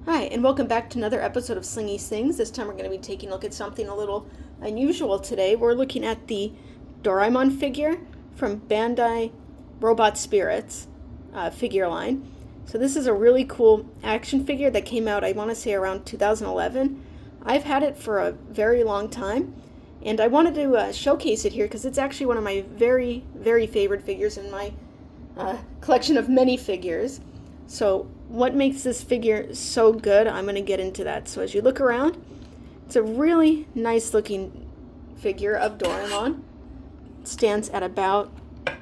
Hi, and welcome back to another episode of Slingy Sings. This time we're going to be taking a look at something a little unusual today. We're looking at the Doraemon figure from Bandai Robot Spirits figure line. So this is a really cool action figure that came out, I want to say, around 2011. I've had it for a very long time, and I wanted to showcase it here because it's actually one of my very, very favorite figures in my collection of many figures. So what makes this figure so good? I'm going to get into that. So as you look around, it's a really nice looking figure of Doraemon. It stands at about, I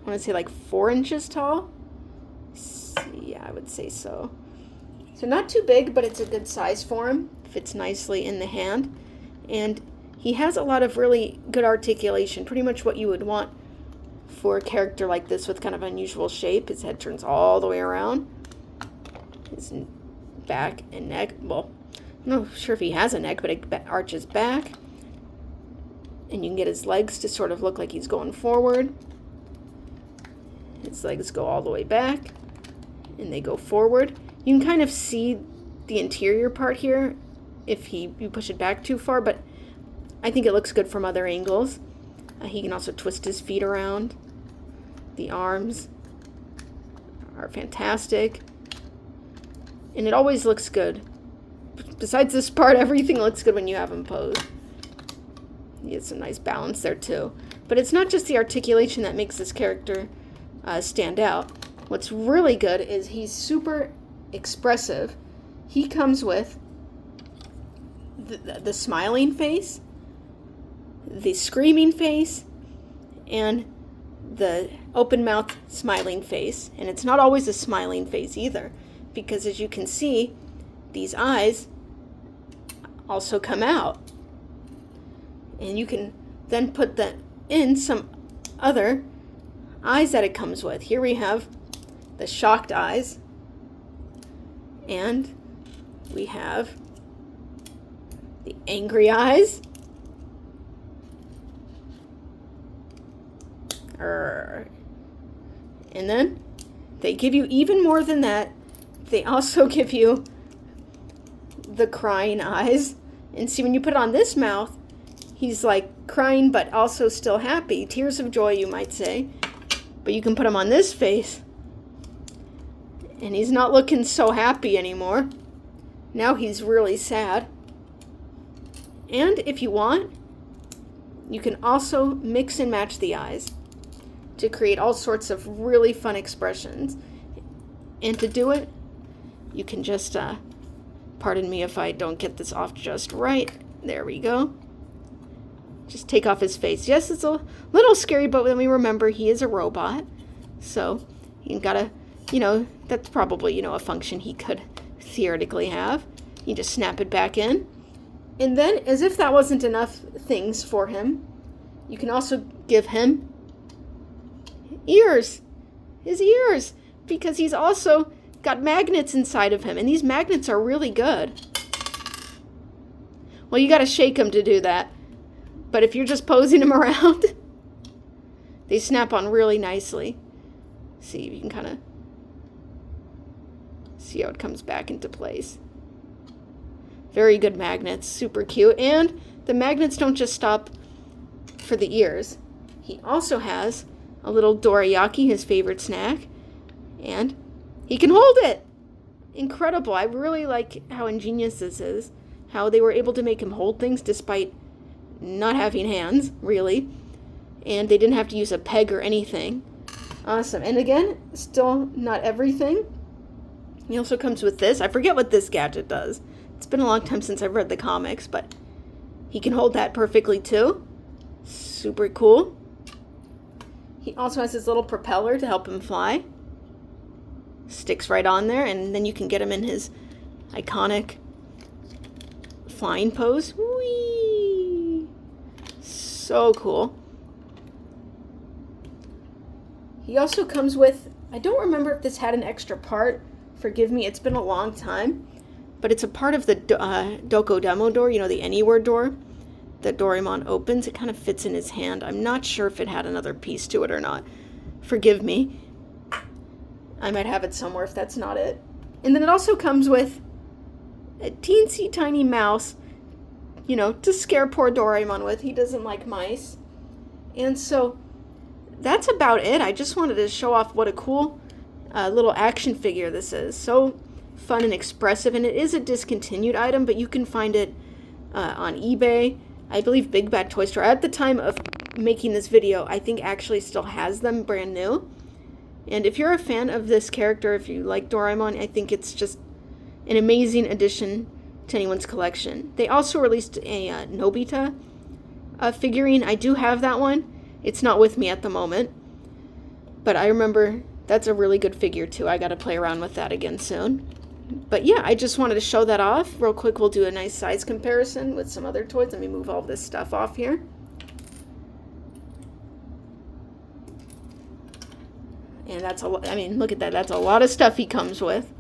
want to say like 4 inches tall. Yeah, I would say so. So not too big, but it's a good size for him. Fits nicely in the hand. And he has a lot of really good articulation, pretty much what you would want for a character like this with kind of unusual shape. His head turns all the way around. His back and neck, well, I'm not sure if he has a neck, but it arches back. And you can get his legs to sort of look like he's going forward. His legs go all the way back, and they go forward. You can kind of see the interior part here if you push it back too far, but I think it looks good from other angles. He can also twist his feet around. The arms are fantastic. And it always looks good. Besides this part, everything looks good when you have him posed. He gets some nice balance there too. But it's not just the articulation that makes this character stand out. What's really good is he's super expressive. He comes with the smiling face, the screaming face, and the open mouth smiling face. And it's not always a smiling face either, because as you can see, these eyes also come out. And you can then put in some other eyes that it comes with. Here we have the shocked eyes, and we have the angry eyes. And then they give you even more than that. They also give you the crying eyes. And see, when you put it on this mouth, he's like crying but also still happy. Tears of joy, you might say. But you can put him on this face, and he's not looking so happy anymore. Now he's really sad. And if you want, you can also mix and match the eyes to create all sorts of really fun expressions. And to do it, you can just, pardon me if I don't get this off just right. There we go. Just take off his face. Yes, it's a little scary, but when we remember he is a robot. So you gotta, that's probably, a function he could theoretically have. You just snap it back in. And then, as if that wasn't enough things for him, you can also give him ears. His ears. Because he's also got magnets inside of him. And these magnets are really good. Well, you gotta shake him to do that. But if you're just posing him around, they snap on really nicely. See if you can kind of see how it comes back into place. Very good magnets, super cute. And the magnets don't just stop for the ears. He also has a little dorayaki, his favorite snack, and he can hold it. Incredible. I really like how ingenious this is, how they were able to make him hold things despite not having hands, really, and they didn't have to use a peg or anything. Awesome. And again, still not everything. He also comes with this. I forget what this gadget does. It's been a long time since I've read the comics, but he can hold that perfectly too. Super cool. He also has his little propeller to help him fly. Sticks right on there, and then you can get him in his iconic flying pose. Whee! So cool. He also comes with, I don't remember if this had an extra part. Forgive me, it's been a long time. But it's a part of the dokodemo door, the anywhere door that Doraemon opens. It kind of fits in his hand. I'm not sure if it had another piece to it or not. Forgive me. I might have it somewhere if that's not it. And then it also comes with a teensy tiny mouse, you know, to scare poor Doraemon with. He doesn't like mice. And so that's about it. I just wanted to show off what a cool little action figure this is. So fun and expressive, and it is a discontinued item, but you can find it on eBay. I believe Big Bad Toy Store, at the time of making this video, I think actually still has them brand new. And if you're a fan of this character, if you like Doraemon, I think it's just an amazing addition to anyone's collection. They also released a Nobita figurine. I do have that one. It's not with me at the moment, but I remember that's a really good figure too. I got to play around with that again soon. But yeah, I just wanted to show that off. Real quick, we'll do a nice size comparison with some other toys. Let me move all this stuff off here. And that's I mean, look at that. That's a lot of stuff he comes with.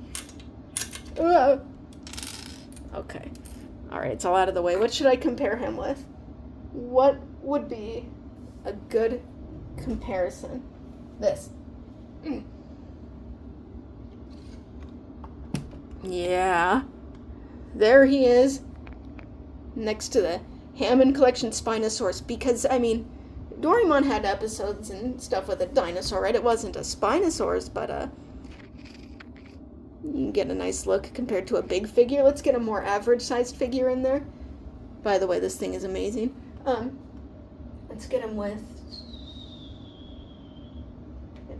Okay. All right, it's all out of the way. What should I compare him with? What would be a good comparison? This. Yeah. There he is. Next to the Hammond Collection Spinosaurus. Because, I mean, Doraemon had episodes and stuff with a dinosaur, right? It wasn't a Spinosaurus, but you can get a nice look compared to a big figure. Let's get a more average-sized figure in there. By the way, this thing is amazing. Let's get him with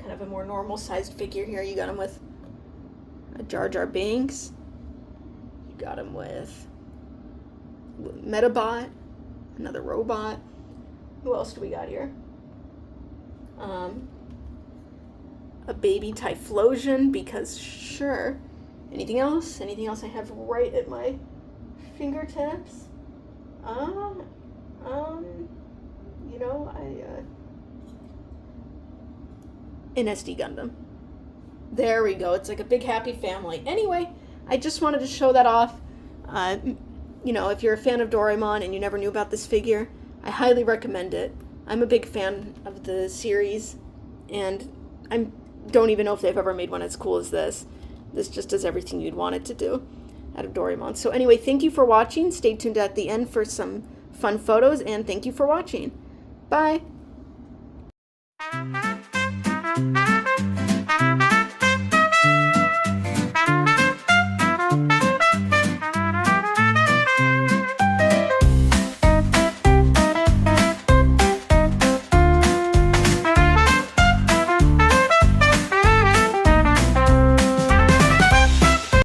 kind of a more normal-sized figure here. You got him with a Jar Jar Binks. You got him with Metabot, another robot. Who else do we got here? A baby Typhlosion, because sure. Anything else? Anything else I have right at my fingertips? You know, an SD Gundam. There we go. It's like a big happy family. Anyway, I just wanted to show that off. You know, if you're a fan of Doraemon and you never knew about this figure, I highly recommend it. I'm a big fan of the series, and I don't even know if they've ever made one as cool as this. This just does everything you'd want it to do out of Doraemon. So anyway, thank you for watching. Stay tuned at the end for some fun photos, and thank you for watching. Bye!